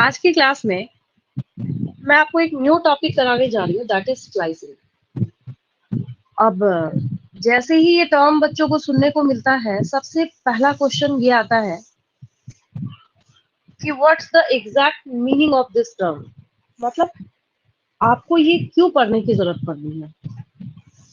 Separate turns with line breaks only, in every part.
आज की क्लास में मैं आपको एक न्यू टॉपिक कराने जा रही हूँ, दैट इज स्प्लाइसिंग। अब जैसे ही ये टर्म बच्चों को सुनने को मिलता है, सबसे पहला क्वेश्चन ये आता है कि what's the exact meaning of this term, मतलब आपको ये क्यों पढ़ने की जरूरत पड़ रही है।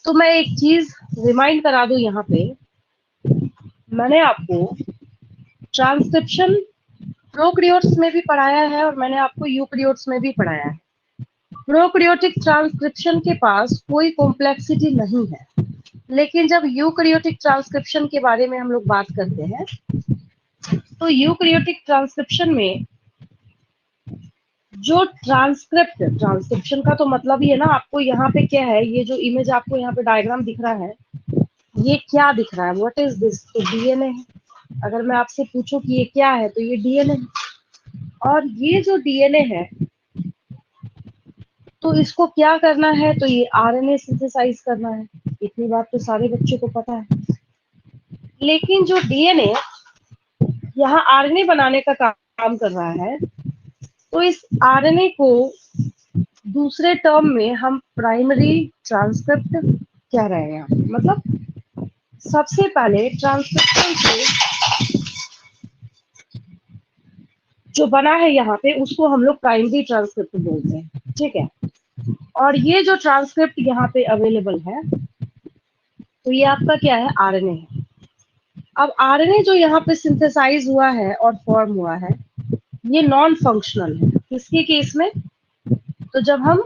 तो मैं एक चीज रिमाइंड करा दूं, यहाँ पे मैंने आपको ट्रांसक्रिप्शन प्रोकैरियोट्स में भी पढ़ाया है और मैंने आपको यूकैरियोट्स में भी पढ़ाया है। प्रोकैरियोटिक ट्रांसक्रिप्शन के पास कोई कॉम्प्लेक्सिटी नहीं है, लेकिन जब यूकैरियोटिक ट्रांसक्रिप्शन के बारे में हम लोग बात करते हैं तो यूकैरियोटिक ट्रांसक्रिप्शन में जो ट्रांसक्रिप्शन का तो मतलब ही है ना, आपको यहाँ पे क्या है, ये जो इमेज आपको यहाँ पे डायग्राम दिख रहा है, ये क्या दिख रहा है, व्हाट इज दिस, तो डीएनए है। अगर मैं आपसे पूछूं कि ये क्या है, तो ये डीएनए है। और ये जो डीएनए है, तो इसको क्या करना है, तो ये आरएनए सिंथेसाइज करना है। इतनी बात तो सारे बच्चों को पता है। लेकिन जो डीएनए यहाँ आरएनए बनाने का काम कर रहा है, तो इस आरएनए को दूसरे टर्म में हम प्राइमरी ट्रांसक्रिप्ट कह रहे हैं। मतलब सबसे पहले ट्रांसक्रिप्शन से जो बना है यहाँ पे, उसको हम लोग प्राइमरी ट्रांसक्रिप्ट बोलते हैं, ठीक है। और ये जो ट्रांसक्रिप्ट यहाँ पे अवेलेबल है, तो ये आपका क्या है, आरएनए है। अब आरएनए जो यहाँ पे सिंथेसाइज हुआ है और फॉर्म हुआ है, ये नॉन फंक्शनल है। किसके केस में, तो जब हम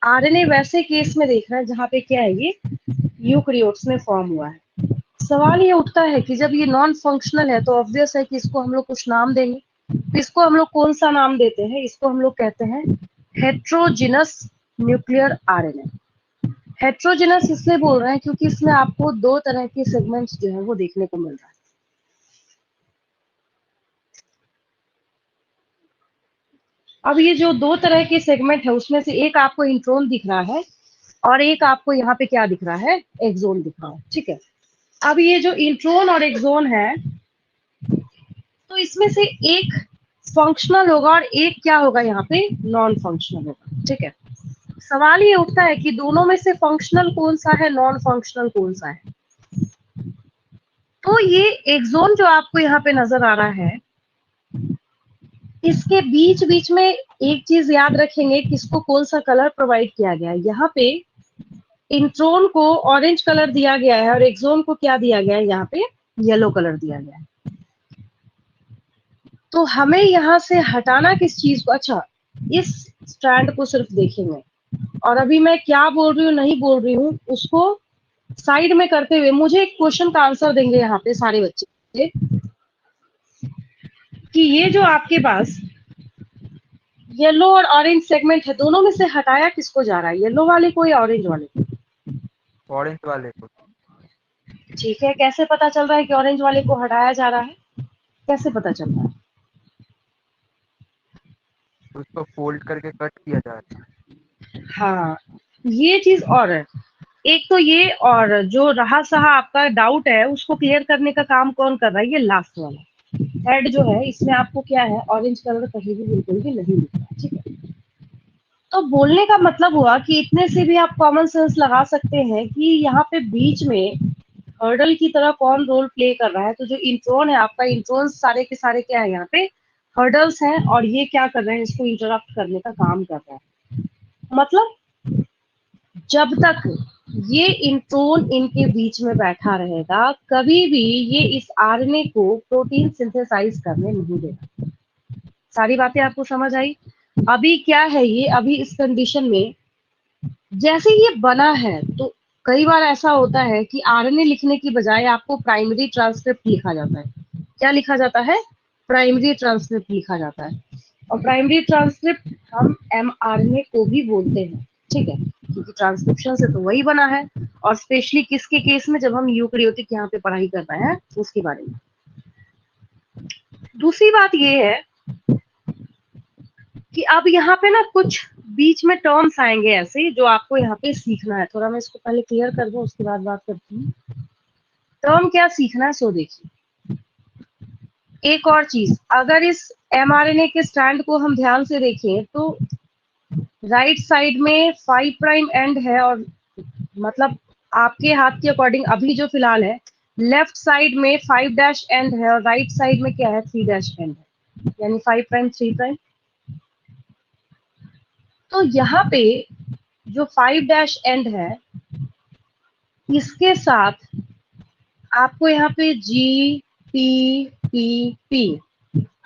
आरएनए वैसे केस में देख रहे हैं जहाँ पे क्या है, ये यूकैरियोट्स में फॉर्म हुआ है। सवाल ये उठता है कि जब ये नॉन फंक्शनल है, तो ऑब्वियस है कि इसको हम लोग कुछ नाम देंगे। तो इसको हम लोग कौन सा नाम देते हैं, इसको हम लोग कहते हैं हेट्रोजिनस न्यूक्लियर आरएनए। हेट्रोजिनस इसलिए बोल रहे हैं क्योंकि इसमें आपको दो तरह के सेगमेंट्स जो है वो देखने को मिल रहा है। अब ये जो दो तरह के सेगमेंट है, उसमें से एक आपको इंट्रोन दिख रहा है और एक आपको यहाँ पे क्या दिख रहा है, एक्सोन दिख रहा है, ठीक है। अब ये जो इंट्रोन और एक्सोन है, तो इसमें से एक फंक्शनल होगा और एक क्या होगा, यहाँ पे नॉन फंक्शनल होगा, ठीक है। सवाल ये उठता है कि दोनों में से फंक्शनल कौन सा है, नॉन फंक्शनल कौन सा है। तो ये एक्सोन जो आपको यहाँ पे नजर आ रहा है, इसके बीच बीच में एक चीज याद रखेंगे कि इसको कौन सा कलर प्रोवाइड किया गया है। यहाँ पे इंट्रोन को ऑरेंज कलर दिया गया है और एक्सोन को क्या दिया गया है, यहाँ पे येलो कलर दिया गया है। तो हमें यहाँ से हटाना किस चीज को, अच्छा इस स्ट्रैंड को सिर्फ देखेंगे, और अभी मैं क्या बोल रही हूँ नहीं बोल रही हूँ उसको साइड में करते हुए मुझे एक क्वेश्चन का आंसर देंगे यहाँ पे सारे बच्चे, कि ये जो आपके पास येलो और ऑरेंज सेगमेंट है, दोनों में से हटाया किसको जा रहा है, येलो वाले को या ऑरेंज वाले को?
ऑरेंज वाले को।
ठीक है, कैसे पता चल रहा है कि ऑरेंज वाले को हटाया जा रहा है, कैसे पता चल रहा है?
उसको फोल्ड करके कट किया जा रहा है।
हाँ, ये चीज और है। एक तो ये, और जो रहा सहा आपका डाउट है उसको क्लियर करने का काम कौन कर रहा है, ये लास्ट वाला हेड जो है, इसमें आपको क्या है, ऑरेंज कलर कहीं भी बिल्कुल भी नहीं दिख रहा, ठीक है। तो बोलने का मतलब हुआ कि इतने से भी आप कॉमन सेंस लगा सकते हैं कि यहाँ पे बीच में हर्डल की तरह कौन रोल प्ले कर रहा है। तो जो इंट्रोन है आपका, इंट्रोन सारे के सारे क्या है, यहाँ पे हर्डल्स हैं, और ये क्या कर रहे हैं, इसको इंटरप्ट करने का काम कर रहा है। मतलब जब तक ये इंट्रोन इनके बीच में बैठा रहेगा, कभी भी ये इस आरएनए को प्रोटीन सिंथेसाइज करने नहीं देगा। सारी बातें आपको समझ आई? अभी क्या है, ये अभी इस कंडीशन में जैसे ये बना है, तो कई बार ऐसा होता है कि आरएनए लिखने की बजाय आपको प्राइमरी ट्रांसक्रिप्ट लिखा जाता है। क्या लिखा जाता है? प्राइमरी ट्रांसक्रिप्ट लिखा जाता है। और प्राइमरी ट्रांसक्रिप्ट हम एमआरएनए को भी बोलते हैं, ठीक है, क्योंकि ट्रांसक्रिप्शन से तो वही बना है। और स्पेशली किसके केस में, जब हम यूकैरियोटिक यहाँ पे पढ़ाई कर रहे हैं उसके बारे में। दूसरी बात ये है कि अब यहाँ पे ना कुछ बीच में टर्म्स आएंगे ऐसे, जो आपको यहाँ पे सीखना है। थोड़ा मैं इसको पहले क्लियर कर दूं, उसके बाद बात करती हूँ। टर्म क्या सीखना है, सो देखिए। एक और चीज, अगर इस mRNA के स्टैंड को हम ध्यान से देखें तो राइट साइड में 5 प्राइम एंड है, और मतलब आपके हाथ के अकॉर्डिंग अभी जो फिलहाल है, लेफ्ट साइड में 5 डैश एंड है और राइट साइड में क्या है, 3 डैश एंड है, यानी 5 प्राइम 3 प्राइम। तो यहाँ पे जो 5 डैश एंड है, इसके साथ आपको यहाँ पे जी पी पी पी,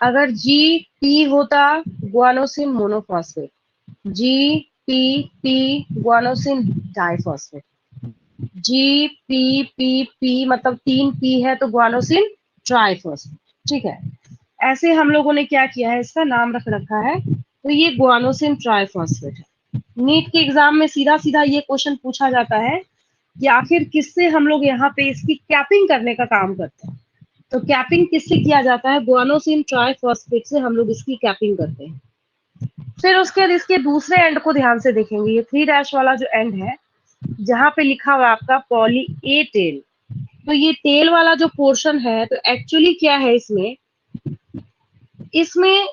अगर जी पी होता guanosine monophosphate, G P P guanosine diphosphate, G P P P मतलब 3 पी है तो गुआनोसिन ट्राइफॉस्फेट। ठीक है, ऐसे हम लोगों ने क्या किया है, इसका नाम रख रखा है, तो ये गुआनोसिन ट्राइफॉस्फेट है। नीट के एग्जाम में सीधा सीधा ये क्वेश्चन पूछा जाता है कि आखिर किससे हम लोग यहाँ पे इसकी कैपिंग करने का काम करते हैं। तो कैपिंग किससे किया जाता है, गुआनोसिन ट्राइफॉस्फेट से हम लोग इसकी कैपिंग करते हैं। फिर उसके बाद इसके दूसरे एंड को ध्यान से देखेंगे, ये 3 डैश वाला जो एंड है, जहां पे लिखा हुआ है आपका पॉली ए टेल, तो ये टेल वाला जो पोर्शन है, तो एक्चुअली क्या है इसमें, इसमें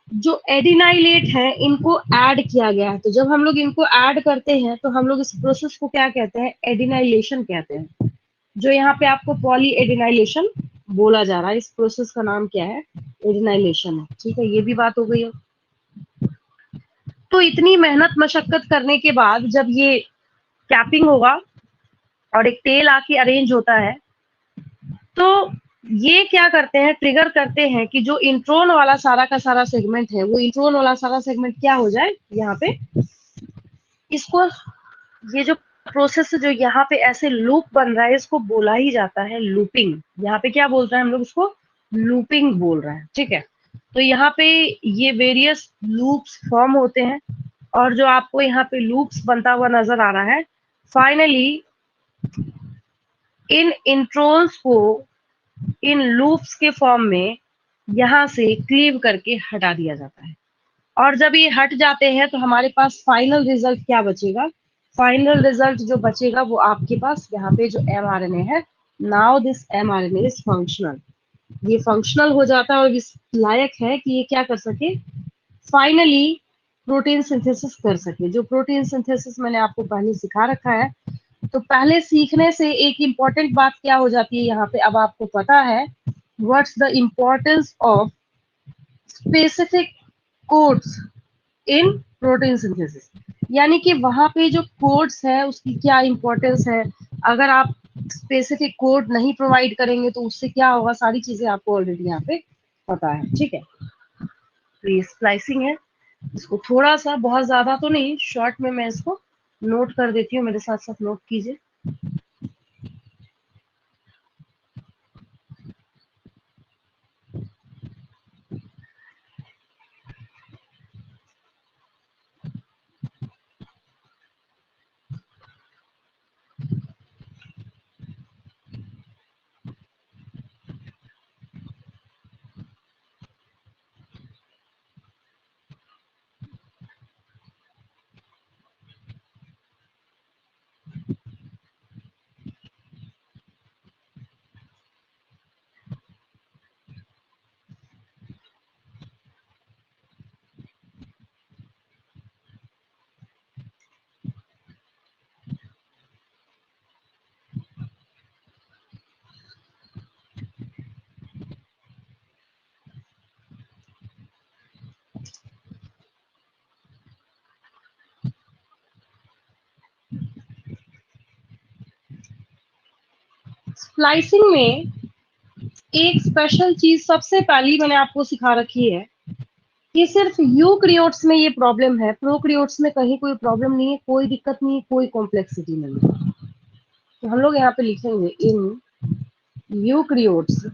जो एडिनाइलेट है इनको ऐड किया गया है। तो जब हम लोग इनको ऐड करते हैं तो हम लोग इस प्रोसेस को क्या कहते हैं, एडिनाइलेशन कहते हैं। जो यहाँ पे आपको पॉली एडिनाइलेशन बोला जा रहा है, इस प्रोसेस का नाम क्या है, एडिनाइलेशन है। ठीक है, ये भी बात हो गई है। तो इतनी मेहनत मशक्कत करने के बाद जब ये कैपिंग होगा और एक टेल आके अरेंज होता है, तो ये क्या करते हैं, ट्रिगर करते हैं कि जो इंट्रोन वाला सारा का सारा सेगमेंट है, वो इंट्रोन वाला सारा सेगमेंट क्या हो जाए, यहाँ पे इसको, ये जो प्रोसेस जो यहाँ पे ऐसे लूप बन रहा है, इसको बोला ही जाता है लूपिंग। यहाँ पे क्या बोल रहे हैं हम लोग, इसको लूपिंग बोल रहे हैं। ठीक है, तो यहाँ पे ये वेरियस लूप्स फॉर्म होते हैं, और जो आपको यहाँ पे लूप्स बनता हुआ नजर आ रहा है, फाइनली इन इंट्रोन्स को इन लूप्स के फॉर्म में यहाँ से क्लीव करके हटा दिया जाता है। और जब ये हट जाते हैं तो हमारे पास फाइनल रिजल्ट क्या बचेगा, फाइनल रिजल्ट जो बचेगा वो आपके पास यहाँ पे जो mRNA है, now this mRNA is functional, ये फंक्शनल हो जाता है और इस लायक है कि ये क्या कर सके, फाइनली प्रोटीन सिंथेसिस कर सके। जो प्रोटीन सिंथेसिस मैंने आपको पहले सिखा रखा है, तो पहले सीखने से एक इम्पॉर्टेंट बात क्या हो जाती है यहाँ पे, अब आपको पता है what's the importance of specific codes in protein synthesis, यानी कि वहां पे जो कोड्स है उसकी क्या इंपॉर्टेंस है। अगर आप स्पेसिफिक कोड नहीं प्रोवाइड करेंगे तो उससे क्या होगा, सारी चीजें आपको ऑलरेडी यहाँ पे पता है। ठीक है, तो ये स्प्लाइसिंग है, इसको थोड़ा सा, बहुत ज्यादा तो नहीं, शॉर्ट में मैं इसको नोट कर देती हूँ, मेरे साथ साथ नोट कीजिए। स्प्लाइसिंग में एक स्पेशल चीज सबसे पहली मैंने आपको सिखा रखी है कि सिर्फ यूक्रियोट्स में ये प्रॉब्लम है, प्रोक्रियोट्स में कहीं कोई प्रॉब्लम नहीं है, कोई दिक्कत नहीं है, कोई कॉम्प्लेक्सिटी नहीं है। तो हम लोग यहाँ पे लिखेंगे इन यूक्रियोट्स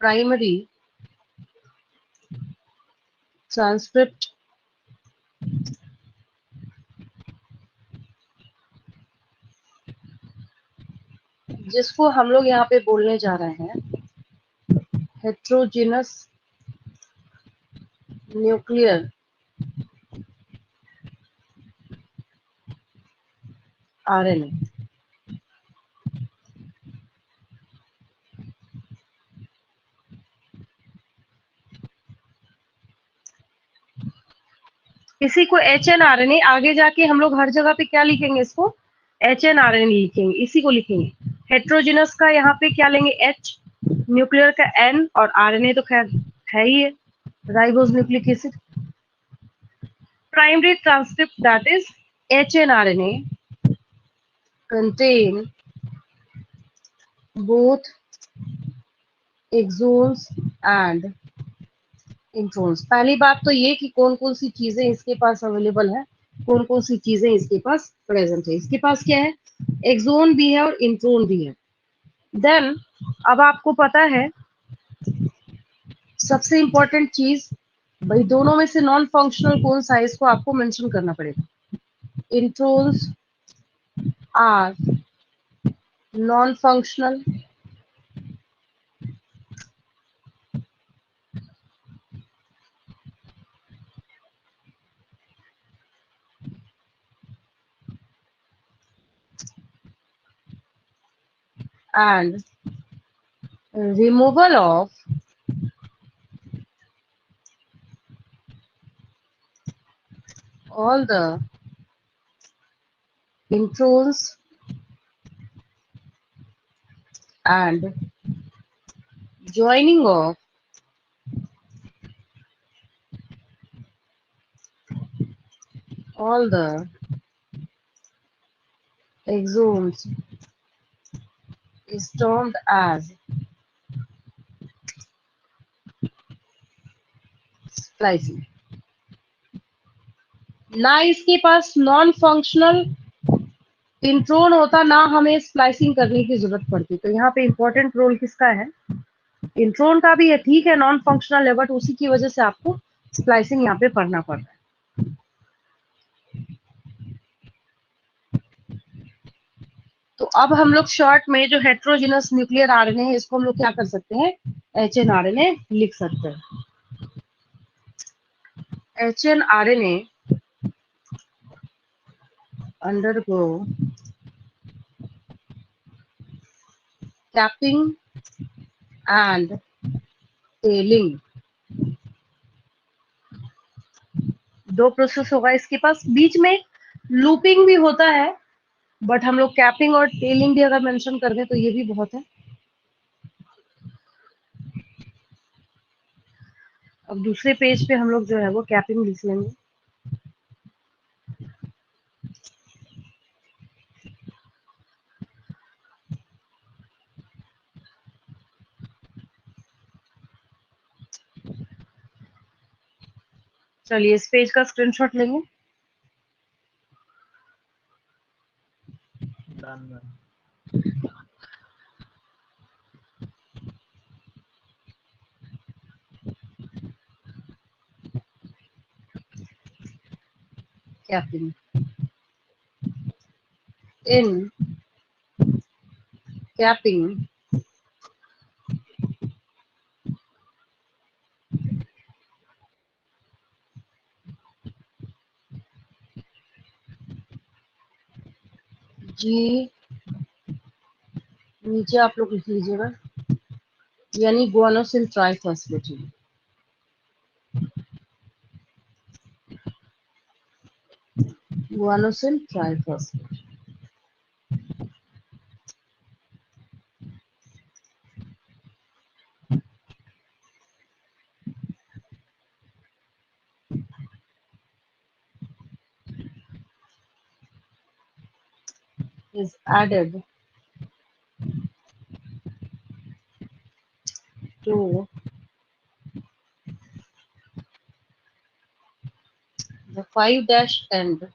प्राइमरी ट्रांसक्रिप्ट जिसको हम लोग यहाँ पे बोलने जा रहे हैं हेट्रोजिनस न्यूक्लियर आरएनए। इसी को HNRNA, आगे जाके हम लोग हर जगह पे क्या लिखेंगे, इसको HNRNA लिखेंगे, इसी को लिखेंगे। हेट्रोजिनस का यहाँ पे क्या लेंगे, H, न्यूक्लियर का N, और RNA तो खैर है ही है, ribose nucleic acid. Primary transcript that is HNRNA contain both exons and introns. पहली बात तो ये कि कौन कौन सी चीजें इसके पास अवेलेबल है, कौन कौन सी चीजें इसके पास प्रेजेंट है। इसके पास क्या है, एक्सोन भी है और इंट्रोन भी है। देन अब आपको पता है सबसे इंपॉर्टेंट चीज, भाई दोनों में से नॉन फंक्शनल कौन सा है, इसको आपको मेंशन करना पड़ेगा। Introns are non functional and removal of all the introns and joining of all the exons is termed as splicing। ना इसके पास नॉन फंक्शनल इंट्रोन होता, ना हमें स्प्लाइसिंग करने की जरूरत पड़ती। तो यहाँ पे इंपॉर्टेंट रोल किसका है, इंट्रोन का भी है, ठीक है नॉन फंक्शनल है, बट उसी की वजह से आपको स्प्लाइसिंग यहाँ पे पढ़ना पड़ रहा है। तो अब हम लोग शॉर्ट में जो हेट्रोजिनस न्यूक्लियर आरएनए है, इसको हम लोग क्या कर सकते हैं, HNRNA लिख सकते हैं। HNRNA undergo capping and tailing। दो प्रोसेस होगा इसके पास, बीच में लूपिंग भी होता है, बट हम लोग कैपिंग और टेलिंग भी अगर मेंशन कर दें तो ये भी बहुत है। अब दूसरे पेज पे हम लोग जो है वो कैपिंग लिख लेंगे। चलिए इस पेज का स्क्रीनशॉट लेंगे। कैपिंग इन कैपिंग जी, नीचे आप लोग लिख लीजिएगा, यानी guanosine triphosphate. Guanosine triphosphate is added to the 5' end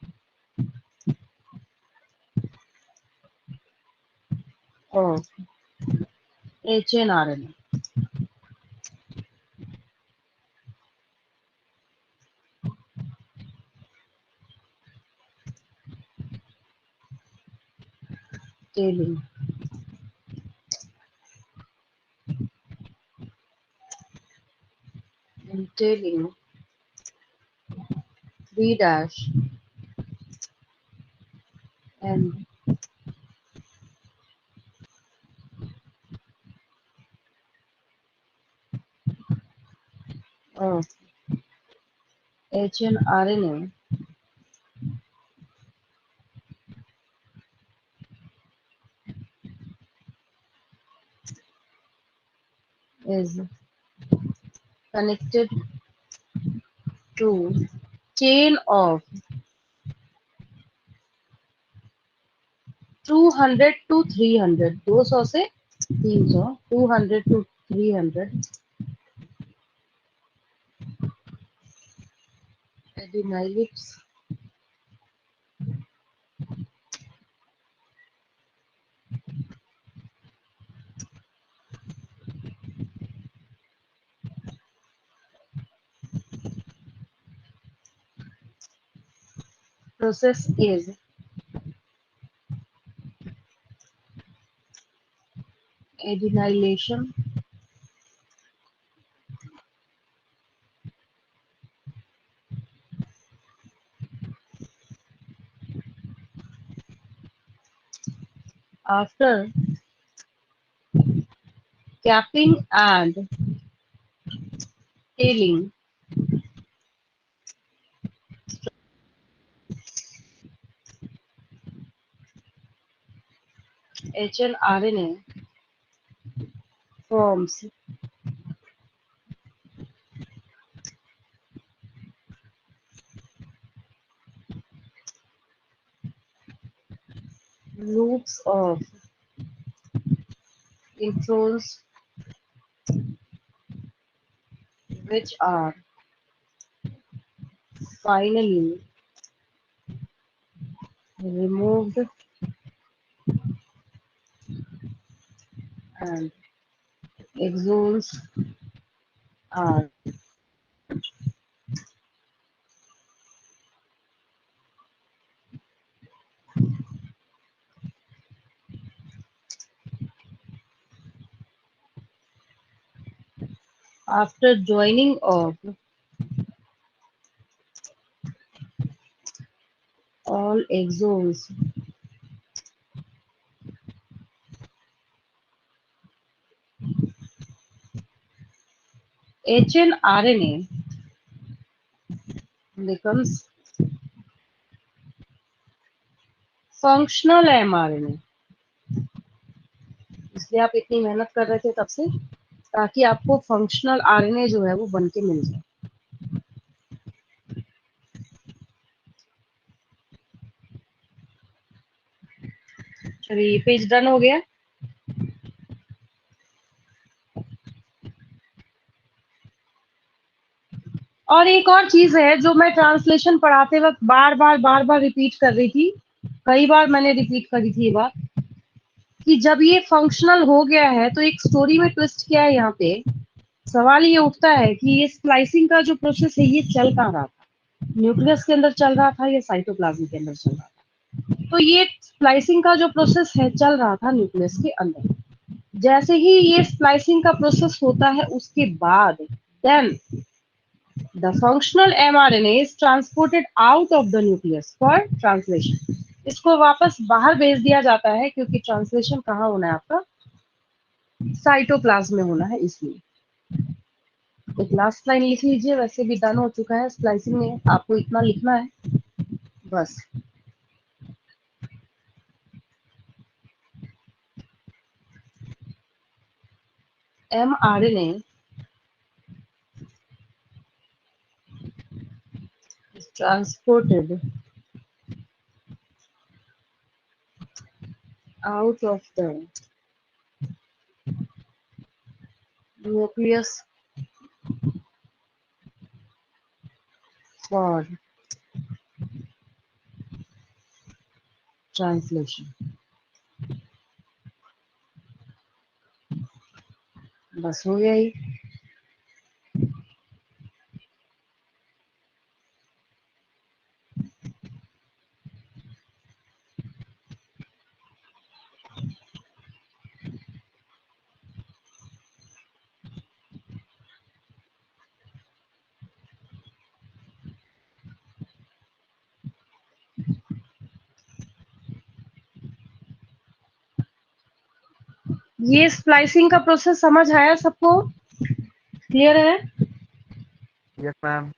of HNRNA। Tailing entailing B dash and of hnRNA is connected to chain of 200 to 300, 200 से 300, 200 to 300 adenylates process is adenylation after capping and tailing hnRNA forms loops of introns which are finally removed and exons are after joining of all exons hnRNA becomes functional mRNA। इसलिए आप इतनी मेहनत कर रहे थे तब से ताकि आपको फंक्शनल आरएनए जो है वो बन के मिल जाए। चलिए पेज डन हो गया। और एक और चीज है जो मैं ट्रांसलेशन पढ़ाते वक्त बार बार रिपीट कर रही थी, कई बार मैंने रिपीट करी थी ये बात, कि जब ये फंक्शनल हो गया है तो एक स्टोरी में ट्विस्ट क्या है यहाँ पे, सवाल ये उठता है कि ये स्प्लाइसिंग का जो प्रोसेस है ये चल कहाँ रहा था, न्यूक्लियस के अंदर चल रहा था या साइटोप्लाज्म के अंदर चल रहा था। तो ये स्प्लाइसिंग का जो प्रोसेस है चल रहा था न्यूक्लियस के अंदर। जैसे ही ये स्प्लाइसिंग का प्रोसेस होता है उसके बाद then the functional mRNA is transported out of the nucleus for translation। इसको वापस बाहर भेज दिया जाता है क्योंकि ट्रांसलेशन कहाँ होना है आपका, साइटोप्लाज्म में होना है। इसलिए एक लास्ट लाइन लिख लीजिए, वैसे भी डन हो चुका है स्प्लाइसिंग में, आपको इतना लिखना है बस। mRNA is transported out of the nucleus for translation। बस हो गया ही। ये स्प्लाइसिंग का प्रोसेस समझ आया सबको? क्लियर है?
Yes ma'am.